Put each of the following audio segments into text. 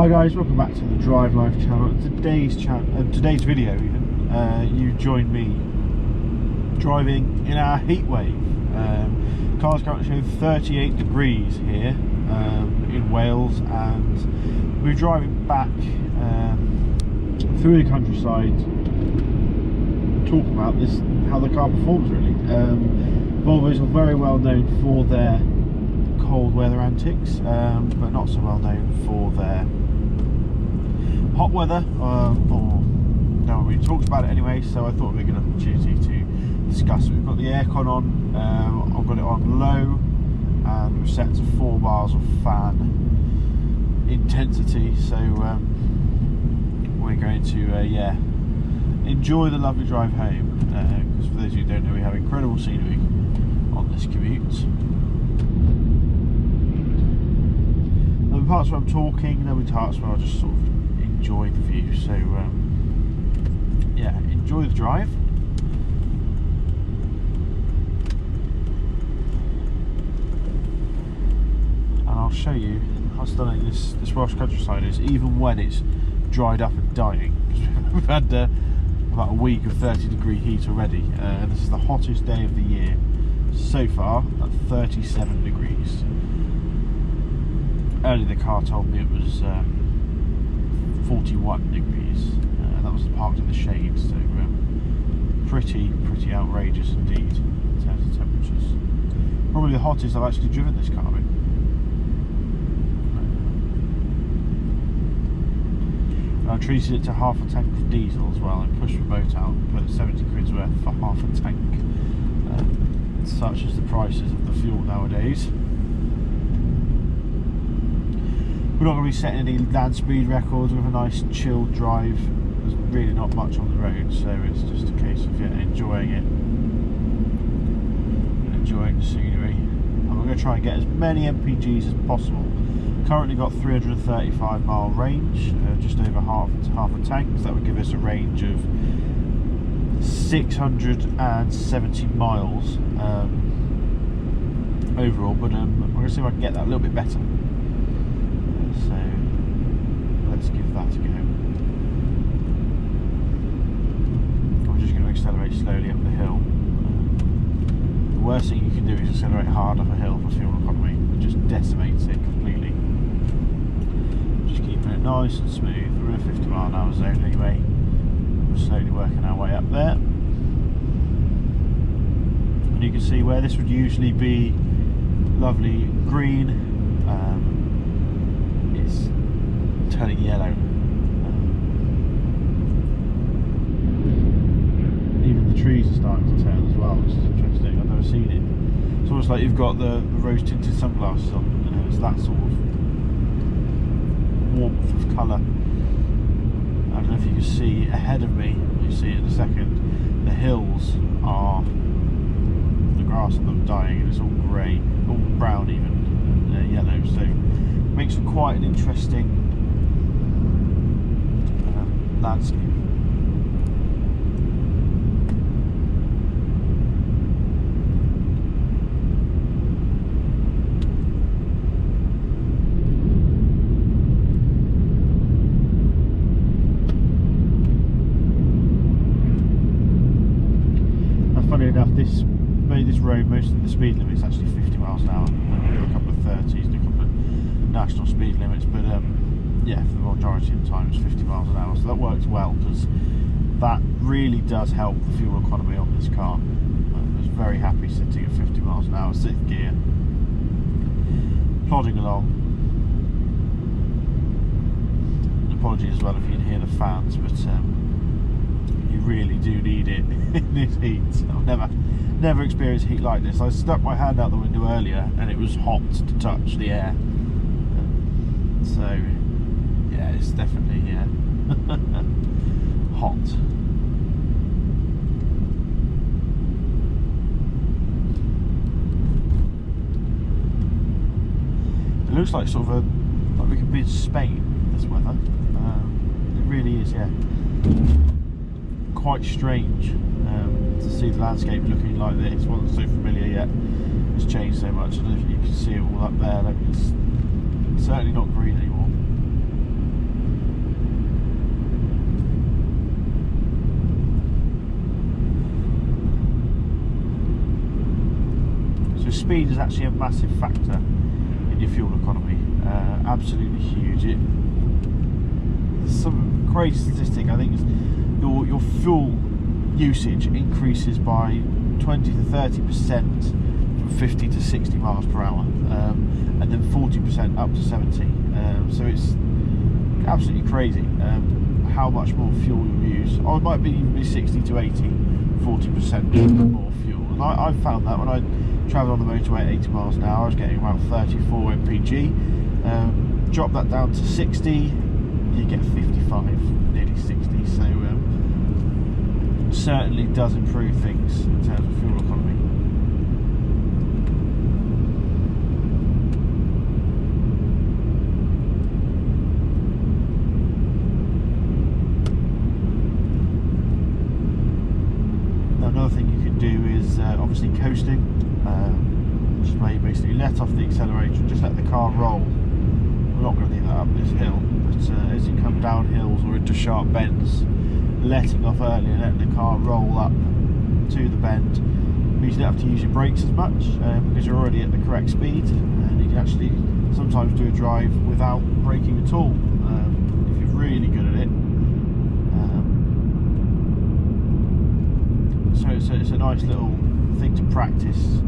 Hi guys, welcome back to the Drive Life channel. Today's video even, you join me driving in our heatwave. Car's currently showing 38 degrees here in Wales, and we're driving back through the countryside, talk about this, how the car performs really. Volvos are very well known for their cold weather antics, but not so well known for their hot weather, or no one really talks about it anyway, so I thought it would be a good opportunity to discuss it. We've got the aircon on, I've got it on low, and we're set to 4 bars of fan intensity, so we're going to enjoy the lovely drive home, because for those of you who don't know, we have incredible scenery on this commute. There'll be parts where I'm talking, there'll be parts where I'll just sort of enjoy the view, so yeah, enjoy the drive. And I'll show you how stunning this Welsh countryside is, even when it's dried up and dying. We've had about a week of 30-degree heat already, and this is the hottest day of the year so far at 37 degrees. Earlier the car told me it was 41 degrees, that was parked in the shade, so pretty outrageous indeed in terms of temperatures. Probably the hottest I've actually driven this car in. I treated it to half a tank of diesel as well, and pushed the boat out, put 70 quid's worth for half a tank. Such as the prices of the fuel nowadays. We're not going to be setting any land speed records. With a nice chilled drive, there's really not much on the road, so it's just a case of enjoying it and enjoying the scenery. And we're going to try and get as many MPGs as possible. Currently got 335 mile range, just over half a tank, so that would give us a range of 670 miles overall, but I'm going to see if I can get that a little bit better. So let's give that a go. I'm just going to accelerate slowly up the hill. The worst thing you can do is accelerate hard up a hill for fuel economy. It just decimates it completely. Just keeping it nice and smooth. We're in a 50 mile an hour zone anyway. We're slowly working our way up there. And you can see where this would usually be lovely green, it's turning yellow. Even the trees are starting to turn as well, which is interesting. I've never seen it. It's almost like you've got the rose tinted sunglasses on. It's that sort of warmth of colour. I don't know if you can see ahead of me, you'll see it in a second, the hills are, the grass of them dying, and it's all grey, all brown even, and yellow, so it makes for quite an interesting landscape. Funny enough, this road, most of the speed limit is actually 50 miles an hour. There are a couple of 30s and a couple of national speed limits, but yeah, for the majority of the time it's 50 miles an hour, so that works well, because that really does help the fuel economy on this car. I was very happy sitting at 50 miles an hour, 6th gear, plodding along. Apologies as well if you can hear the fans, but you really do need it in this heat. I've never experienced heat like this. I stuck my hand out the window earlier and it was hot to touch the air. So yeah, it's definitely hot. It looks like sort of like we could be in Spain, this weather. It really is, yeah. Quite strange to see the landscape looking like this. It wasn't so familiar yet. It's changed so much. I don't know if you can see it all up there. Like, it's certainly not green anymore. speed is actually a massive factor in your fuel economy. Absolutely huge. Some crazy statistic, I think, is your fuel usage increases by 20 to 30% from 50 to 60 miles per hour, and then 40% up to 70. So it's absolutely crazy how much more fuel you use. Or it might even be 60 to 80, 40% more fuel. And I've found that when I travel on the motorway at 80 miles an hour, I was getting about 34 mpg. Drop that down to 60, you get 55, nearly 60. So certainly does improve things in terms of fuel economy. Now, another thing you can do is obviously coasting, which is where you basically let off the accelerator and just let the car roll. I'm not going to do that up this hill, but as you come down hills or into sharp bends, letting off early and letting the car roll up to the bend means you don't have to use your brakes as much because you're already at the correct speed, and you can actually sometimes do a drive without braking at all if you're really good at it. So it's a nice little thing to practice,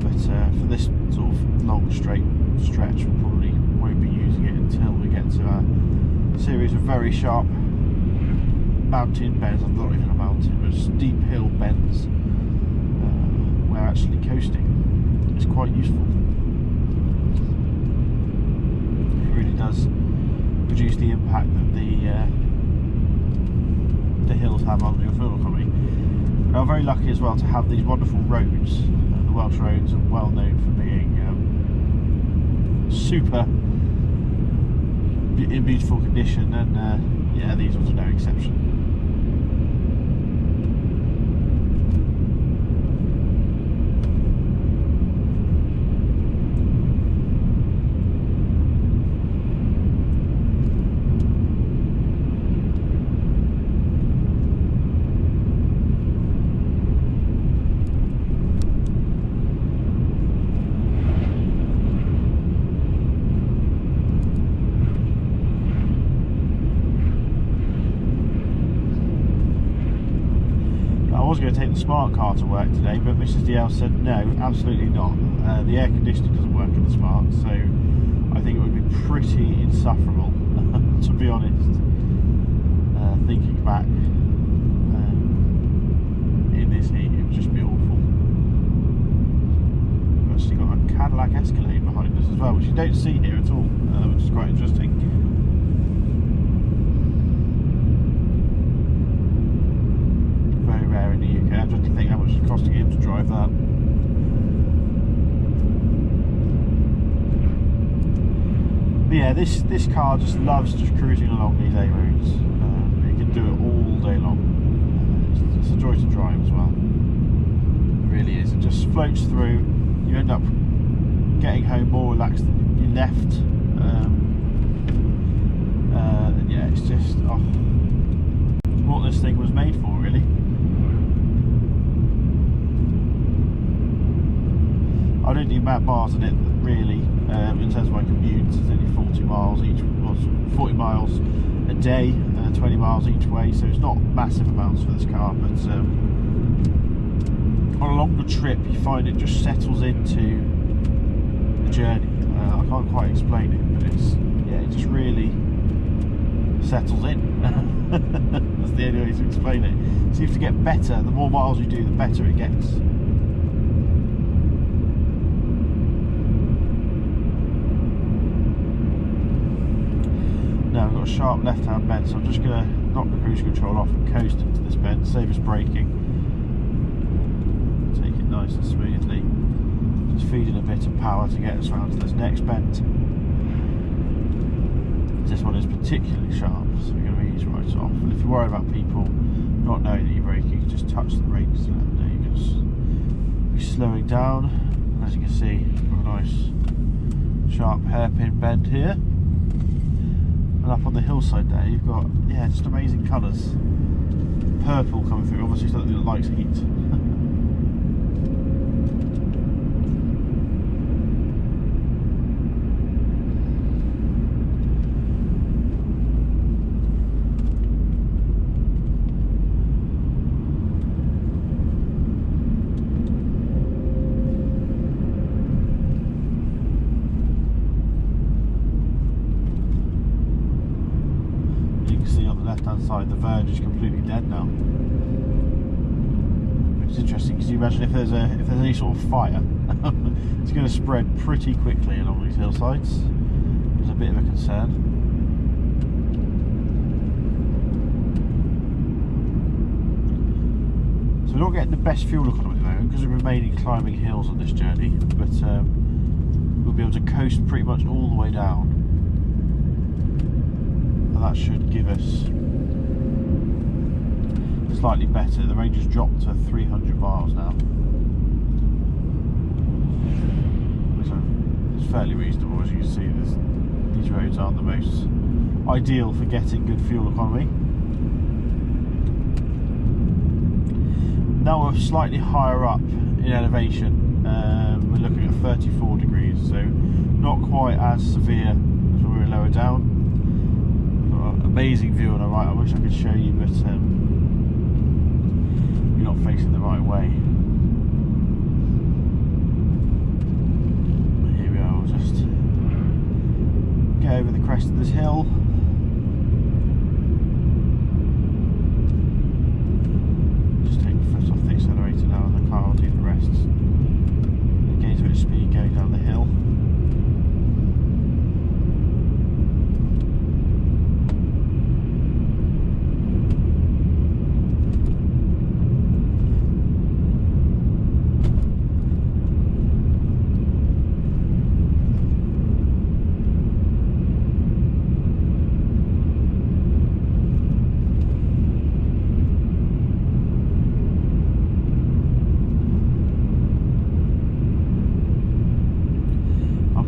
but for this sort of long straight stretch we probably won't be using it until we get to a series of very sharp mountain bends. I'm not even a mountain, but steep hill bends where actually coasting is quite useful. It really does reduce the impact that the hills have on your fuel economy. And I'm very lucky as well to have these wonderful roads. The Welsh roads are well known for being super in beautiful condition, and yeah, these ones are no exception. I was going to take the smart car to work today, but Mrs. DL said no, absolutely not. The air conditioning doesn't work in the smart, so I think it would be pretty insufferable, to be honest. Thinking back, in this heat, it would just be awful. We've actually got a Cadillac Escalade behind us as well, which you don't see here at all, which is quite interesting. In the UK, I'm trying to think how much it's costing him to drive that. But yeah, this car just loves just cruising along these A roads. It can do it all day long. It's a joy to drive as well. It really is. It just floats through. You end up getting home more relaxed than you left. Yeah, it's just what this thing was made for, really. I don't do mad miles in it really, in terms of my commute. It's only 40 miles each, well, 40 miles a day, 20 miles each way, so it's not massive amounts for this car, but on a longer trip you find it just settles into the journey. I can't quite explain it, but it just really settles in. That's the only way to explain it. It seems to get better, the more miles you do, the better it gets. Now we've got a sharp left-hand bend, so I'm just going to knock the cruise control off and coast into this bend, save us braking. Take it nice and smoothly. Just feeding a bit of power to get us round to this next bend. This one is particularly sharp, so we're going to ease right off. And if you're worried about people not knowing that you're braking, you can just touch the brakes to let them know you're going to be slowing down. And as you can see, we've got a nice sharp hairpin bend here. And up on the hillside there, you've got, yeah, just amazing colours. Purple coming through, obviously something that likes heat. the left hand side, the verge is completely dead now. It's interesting because you imagine if there's any sort of fire, it's going to spread pretty quickly along these hillsides. It's a bit of a concern. So we're not getting the best fuel economy at the moment because we're mainly climbing hills on this journey, but we'll be able to coast pretty much all the way down, and that should give us slightly better. The range has dropped to 300 miles now, so it's fairly reasonable. As you can see, these roads aren't the most ideal for getting good fuel economy. Now we're slightly higher up in elevation. We're looking at 34 degrees, so not quite as severe as when we were lower down. Got an amazing view on the right. I wish I could show you, but you're not facing the right way. Here we are. We'll just get over the crest of this hill. Accelerator now, and the car will do the rest. Gauge a bit of speed going down the hill.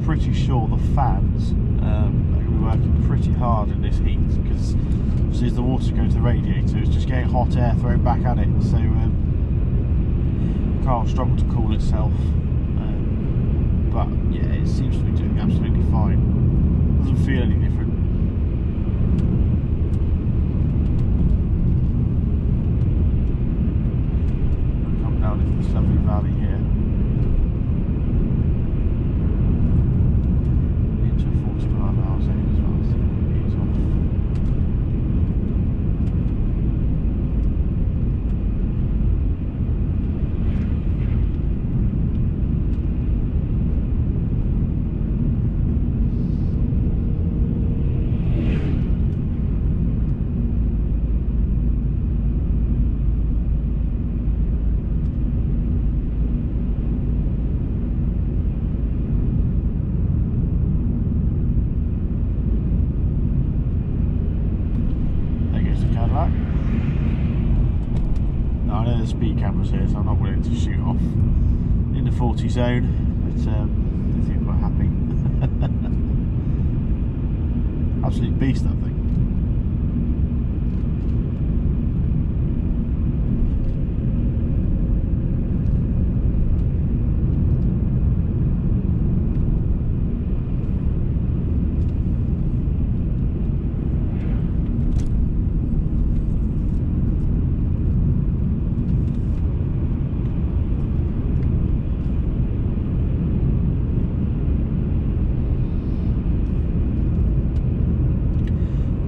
Pretty sure the fans are going to be working pretty hard in this heat, because obviously as the water's going to the radiator, it's just getting hot air thrown back at it, so the car will struggle to cool itself. But yeah, it seems to be doing absolutely fine. Doesn't feel any different. I'll come down into this lovely valley here. Now I know the speed camera's here, so I'm not willing to shoot off in the 40 zone, but I think I'm quite happy. Absolute beast, that thing.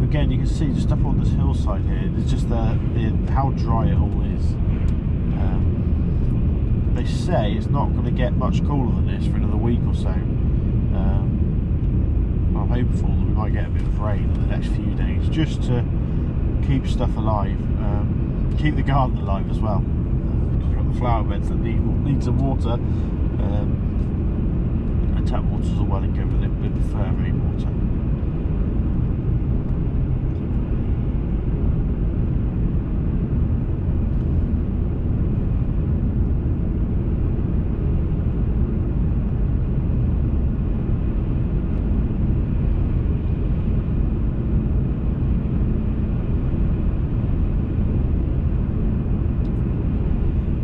Again, you can see just up on this hillside here, there's just how dry it all is. They say it's not going to get much cooler than this for another week or so. I'm hopeful that we might get a bit of rain in the next few days, just to keep stuff alive, keep the garden alive as well. Because we've got the flower beds that need some water, and tap water's all well and good, but they prefer rainwater.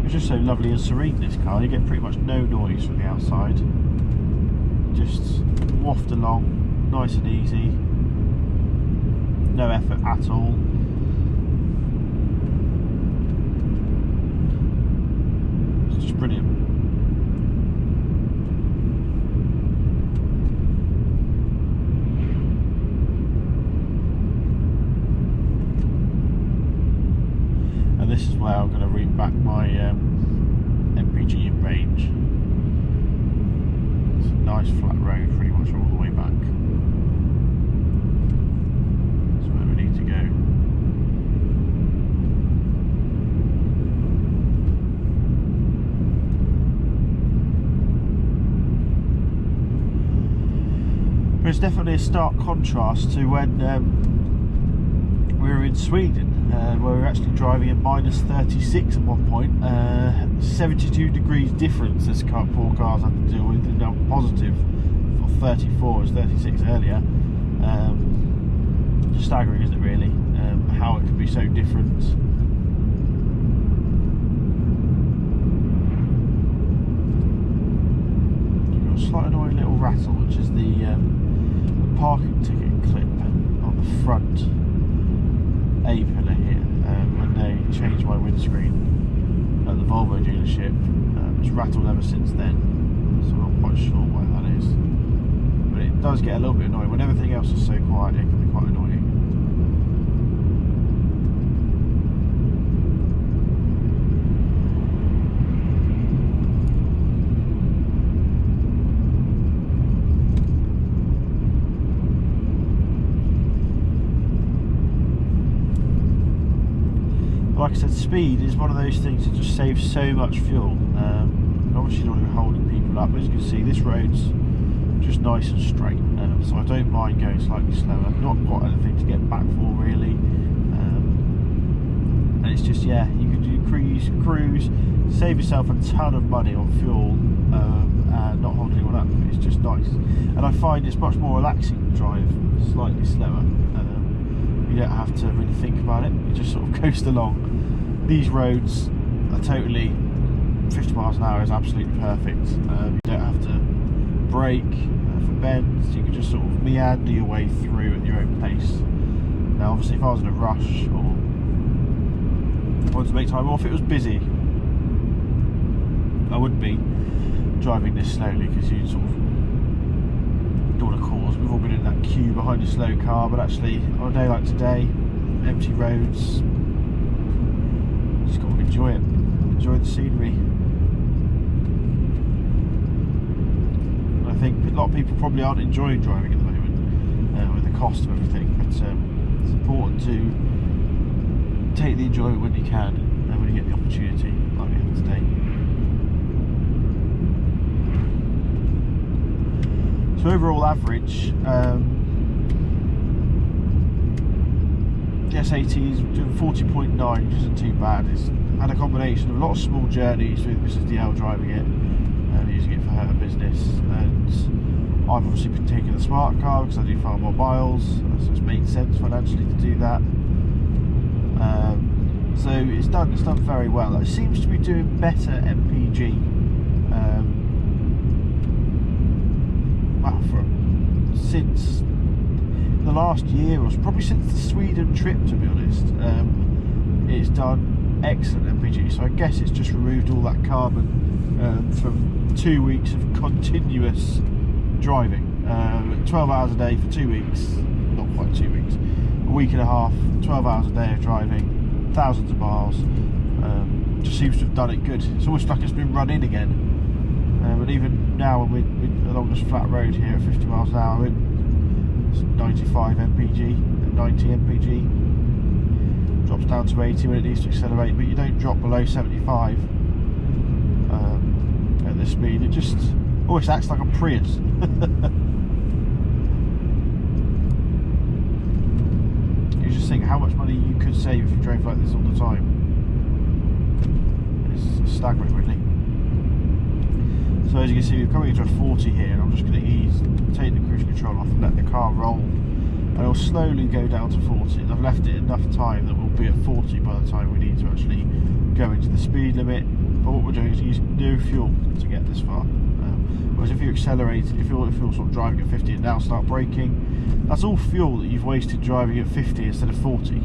Just so lovely and serene, this car. You get pretty much no noise from the outside, just waft along nice and easy, no effort at all. It's just brilliant. where I'm going to route back my MPG in range. It's a nice flat road pretty much all the way back. That's where we need to go. There's definitely a stark contrast to when we were in Sweden, where we were actually driving at -36 at one point. 72 degrees difference this poor car's had to deal with, and now positive for 34 as 36 earlier. Staggering, isn't it really, how it can be so different. You've got a slight annoying little rattle, which is the parking ticket clip on the front A pillar here. When they changed my windscreen at the Volvo dealership, it's rattled ever since then, so I'm not quite sure why that is, but it does get a little bit annoying when everything else is so quiet. It can be quite annoying. Like I said, speed is one of those things that just saves so much fuel. Obviously you don't want to be holding people up, but as you can see, this road's just nice and straight, so I don't mind going slightly slower. Not got anything to get back for really, and it's just, yeah, you can do cruise, save yourself a ton of money on fuel, and not hold anyone up. It's just nice, and I find it's much more relaxing to drive slightly slower. You don't have to really think about it, you just sort of coast along. These roads are totally 50 miles an hour is absolutely perfect. You don't have to brake for bends, you can just sort of meander your way through at your own pace. Now obviously if I was in a rush or wanted to make time, or if it was busy, I wouldn't be driving this slowly, because you'd sort of don't want to cause. We've all been in that queue behind a slow car, but actually on a day like today, empty roads, just got to enjoy it, enjoy the scenery. I think a lot of people probably aren't enjoying driving at the moment with the cost of everything, but it's important to take the enjoyment when you can and when you get the opportunity, like we have today. So overall average, the S80 is doing 40.9, which isn't too bad. It's had a combination of a lot of small journeys with Mrs DL driving it and using it for her business, and I've obviously been taking the smart car because I do far more miles, so it's made sense financially to do that. So it's done very well. It seems to be doing better MPG. Since the last year, or probably since the Sweden trip, to be honest. It's done excellent MPG, so I guess it's just removed all that carbon from 2 weeks of continuous driving. 12 hours a day for 2 weeks, not quite 2 weeks, a week and a half, 12 hours a day of driving, thousands of miles. Just seems to have done it good. It's almost like it's been run in again. But even now, when we're along this flat road here at 50 miles an hour, it's 95 mpg, 90 mpg, drops down to 80 when it needs to accelerate, but you don't drop below 75 at this speed. It just almost acts like a Prius. You just think how much money you could save if you drove like this all the time. It's staggering, really. So as you can see, we're coming into a 40 here, and I'm just going to take the cruise control off and let the car roll, and it'll slowly go down to 40. And I've left it enough time that we'll be at 40 by the time we need to actually go into the speed limit. But what we're doing is using no fuel to get this far. Whereas if you accelerate, if you're sort of driving at 50 and now start braking, that's all fuel that you've wasted driving at 50 instead of 40.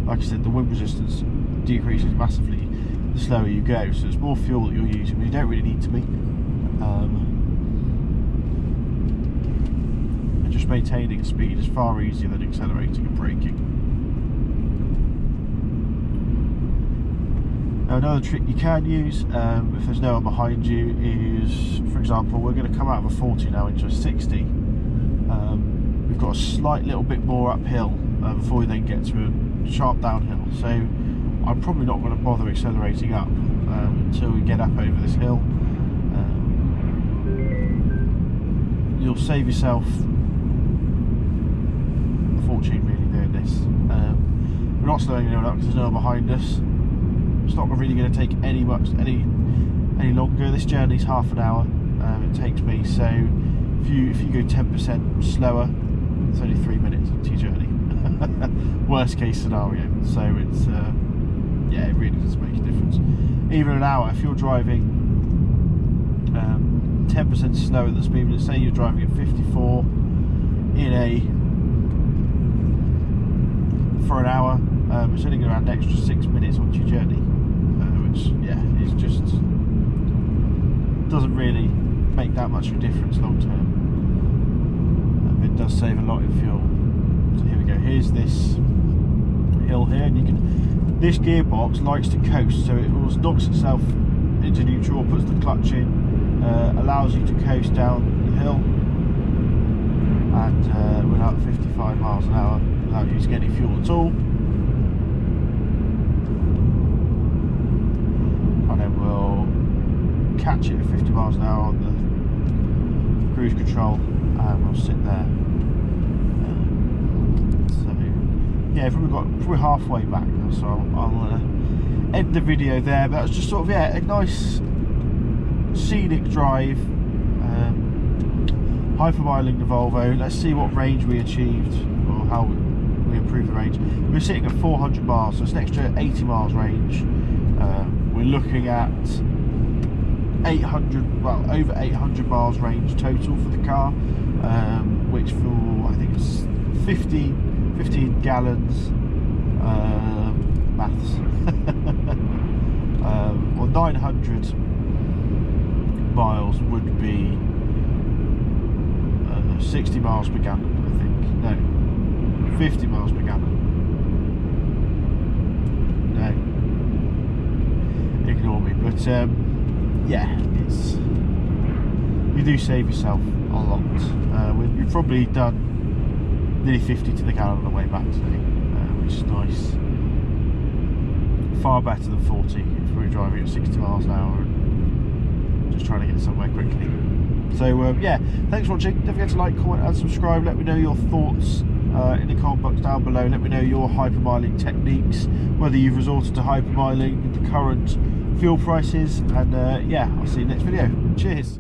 Like I said, the wind resistance decreases massively the slower you go, so it's more fuel that you're using, but you don't really need to be. And just maintaining speed is far easier than accelerating and braking. Now, another trick you can use if there's no one behind you is, for example, we're going to come out of a 40 now into a 60. We've got a slight little bit more uphill before we then get to a sharp downhill, so I'm probably not going to bother accelerating up until we get up over this hill. You'll save yourself a fortune really doing this. We're not slowing anyone up because there's no one behind us. It's not really going to take any longer. This journey's half an hour it takes me, so if you go 10% slower, it's only 3 minutes into your journey. Worst case scenario. So it's yeah, it really does make a difference. Even an hour, if you're driving 10% slower than the speed limit, say you're driving at 54 for an hour, it's only going to add an extra 6 minutes onto your journey, which yeah, is just doesn't really make that much of a difference long term. It does save a lot in fuel. So here we go. Here's this hill here, and you can. This gearbox likes to coast, so it knocks itself into neutral, puts the clutch in, allows you to coast down the hill, and without 55 miles an hour, without using any fuel at all. And then we'll catch it at 50 miles an hour on the cruise control, and we'll sit there. So yeah, we're probably halfway back now, so I'll end the video there. But that was just sort of, yeah, a nice scenic drive, hypermiling the Volvo. Let's see what range we achieved, or how we improved the range. We're sitting at 400 miles, so it's an extra 80 miles range. We're looking at 800, well, over 800 miles range total for the car, which for, I think it's 15 gallons, maths, or 900 miles would be 60 miles per gallon, I think. No, 50 miles per gallon. No, ignore me. But yeah, you do save yourself a lot. We've probably done nearly 50 to the gallon on the way back today, which is nice. Far better than 40 if we were driving at 60 miles an hour and just trying to get somewhere quickly. So yeah, thanks for watching. Don't forget to like, comment and subscribe. Let me know your thoughts in the comment box down below. Let me know your hypermiling techniques, whether you've resorted to hypermiling with the current fuel prices, and yeah, I'll see you next video. Cheers.